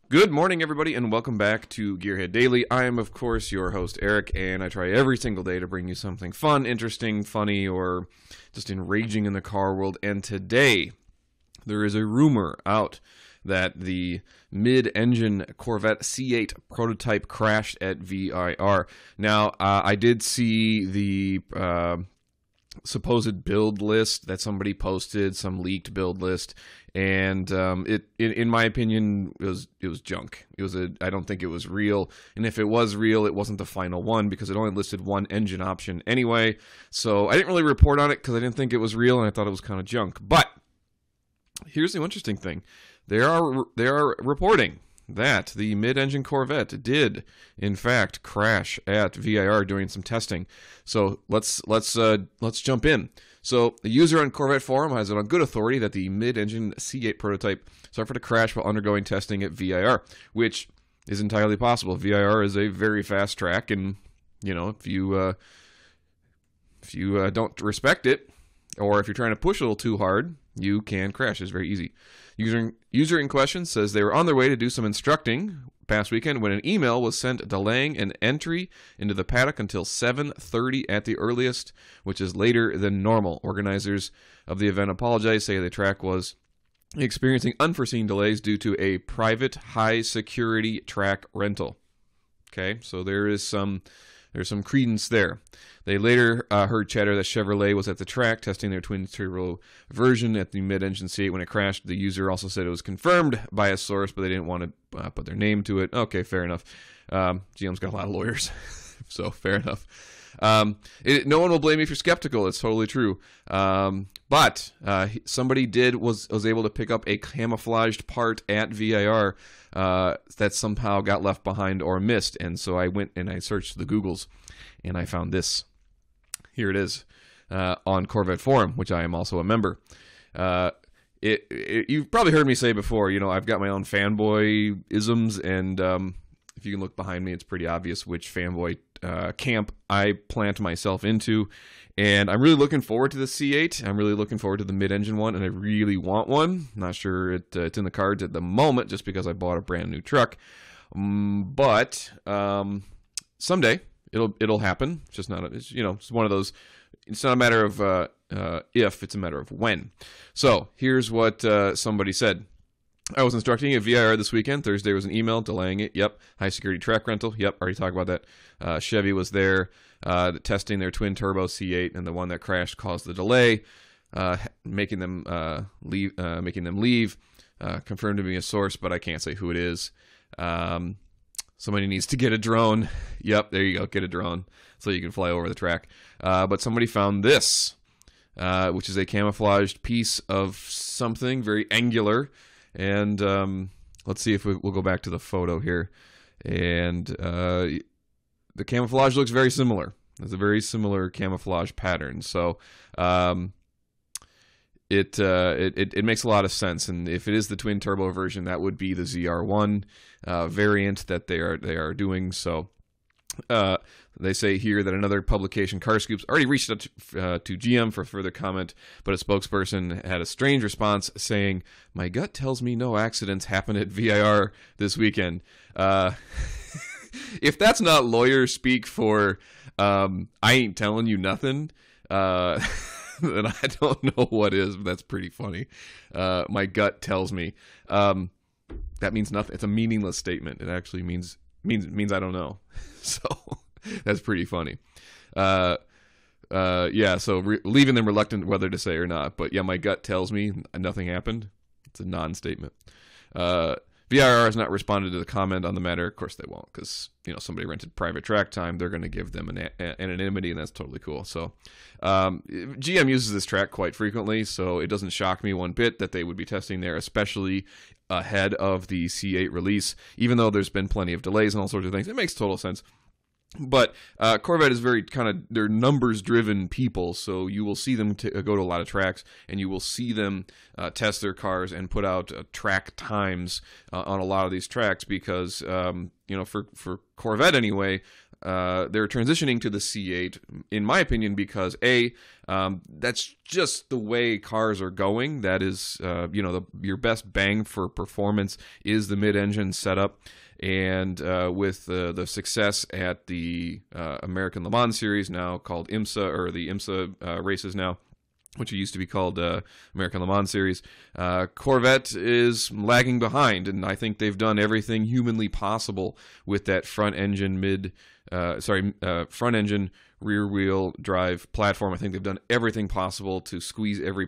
Good morning, everybody, and welcome back to Gearhead Daily. I am, of course, your host, Eric, and I try every single day to bring you something fun, interesting, funny, or just enraging in the car world. And today, there is a rumor out that the mid-engine Corvette C8 prototype crashed at VIR. Now, I did see the supposed build list that somebody posted, some leaked build list, and in my opinion, it was junk. I don't think it was real, and if it was real, it wasn't the final one because it only listed one engine option anyway. So I didn't really report on it because I didn't think it was real, and I thought it was kind of junk. But here's the interesting thing: they are reporting that the mid-engine Corvette did, in fact, crash at VIR during some testing. So let's jump in. So the user on Corvette forum has it on good authority that the mid-engine C8 prototype suffered a crash while undergoing testing at VIR, which is entirely possible. VIR is a very fast track, and if you don't respect it, or if you're trying to push a little too hard, you can crash. It's very easy. User in question says they were on their way to do some instructing past weekend when an email was sent delaying an entry into the paddock until 7:30 at the earliest, which is later than normal. Organizers of the event apologize, say the track was experiencing unforeseen delays due to a private high-security track rental. Okay, so there's some credence there. They later heard chatter that Chevrolet was at the track testing their twin-turbo version at the mid-engine C8 when it crashed. The user also said it was confirmed by a source, but they didn't want to put their name to it. Okay, fair enough. GM's got a lot of lawyers, so fair enough. No one will blame you if you're skeptical. It's totally true. But somebody was able to pick up a camouflaged part at VIR that somehow got left behind or missed. And so I went and I searched the Googles, and I found this. Here it is on Corvette Forum, which I am also a member. You've probably heard me say before, I've got my own fanboy isms, and if you can look behind me, it's pretty obvious which fanboy camp I plant myself into. And I'm really looking forward to the C8. I'm really looking forward to the mid-engine one, and I really want one. Not sure it's in the cards at the moment just because I bought a brand new truck. But someday it'll happen. It's just not. It's one of those. It's not a matter of if. It's a matter of when. So here's what somebody said. I was instructing at VIR this weekend. Thursday was an email delaying it. Yep. High security track rental. Yep. Already talked about that. Chevy was there testing their twin turbo C8, and the one that crashed caused the delay, making them leave. Confirmed to be a source, but I can't say who it is. Somebody needs to get a drone. Yep. There you go. Get a drone so you can fly over the track. But somebody found this, which is a camouflaged piece of something very angular. And let's see if we'll go back to the photo here. And the camouflage looks very similar. It's a very similar camouflage pattern. So it makes a lot of sense. And if it is the twin turbo version, that would be the ZR1 variant that they are doing. So they say here that another publication, Car Scoops, already reached out to GM for further comment, but a spokesperson had a strange response saying, "My gut tells me no accidents happened at VIR this weekend." If that's not lawyer speak for I ain't telling you nothing, then I don't know what is. But that's pretty funny. My gut tells me. That means nothing. It's a meaningless statement. It actually means I don't know. So that's pretty funny. Yeah, so leaving them reluctant whether to say or not. But yeah, my gut tells me nothing happened. It's a non-statement. VIR has not responded to the comment on the matter. Of course they won't, because somebody rented private track time. They're going to give them an anonymity, and that's totally cool. So GM uses this track quite frequently, so it doesn't shock me one bit that they would be testing there, especially ahead of the C8 release. Even though there's been plenty of delays and all sorts of things, it makes total sense. But Corvette is very they're numbers-driven people, so you will see them go to a lot of tracks, and you will see them test their cars and put out track times on a lot of these tracks because, for Corvette anyway, they're transitioning to the C8, in my opinion, because that's just the way cars are going. That is, your best bang for performance is the mid-engine setup. And with the success at the American Le Mans Series, now called IMSA, or the IMSA races now, which used to be called American Le Mans Series, Corvette is lagging behind, and I think they've done everything humanly possible with that front engine rear-wheel drive platform. I think they've done everything possible to squeeze every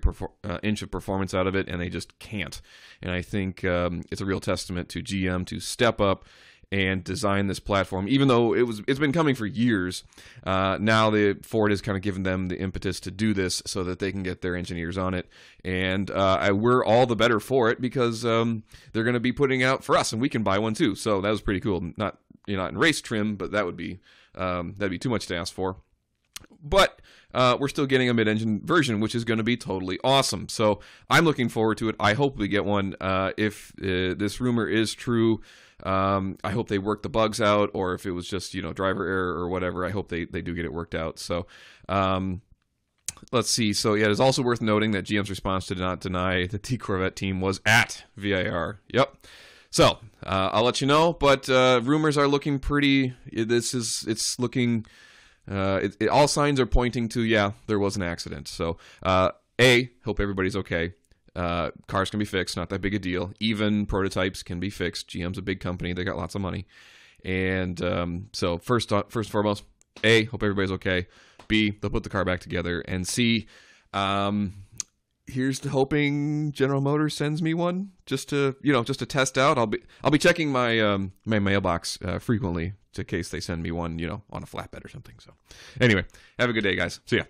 inch of performance out of it, and they just can't. And I think it's a real testament to GM to step up and design this platform, even though it's been coming for years. Now Ford has kind of given them the impetus to do this so that they can get their engineers on it, and we're all the better for it because they're going to be putting out for us, and we can buy one too. So that was pretty cool. Not in race trim, but that'd be too much to ask for. But we're still getting a mid-engine version, which is going to be totally awesome. So I'm looking forward to it. I hope we get one. If this rumor is true, I hope they work the bugs out, or if it was just driver error or whatever, I hope they do get it worked out. So let's see. So yeah, it is also worth noting that GM's response to not deny the T Corvette team was at VIR. Yep. So I'll let you know, but rumors are looking pretty. It's looking. All signs are pointing to there was an accident. So hope everybody's okay. Cars can be fixed, not that big a deal. Even prototypes can be fixed. GM's a big company; they got lots of money. And so first and foremost, hope everybody's okay. B, they'll put the car back together. And C, here's to hoping General Motors sends me one just to test out. I'll be checking my my mailbox frequently in case they send me one, on a flatbed or something. So anyway, have a good day, guys. See ya.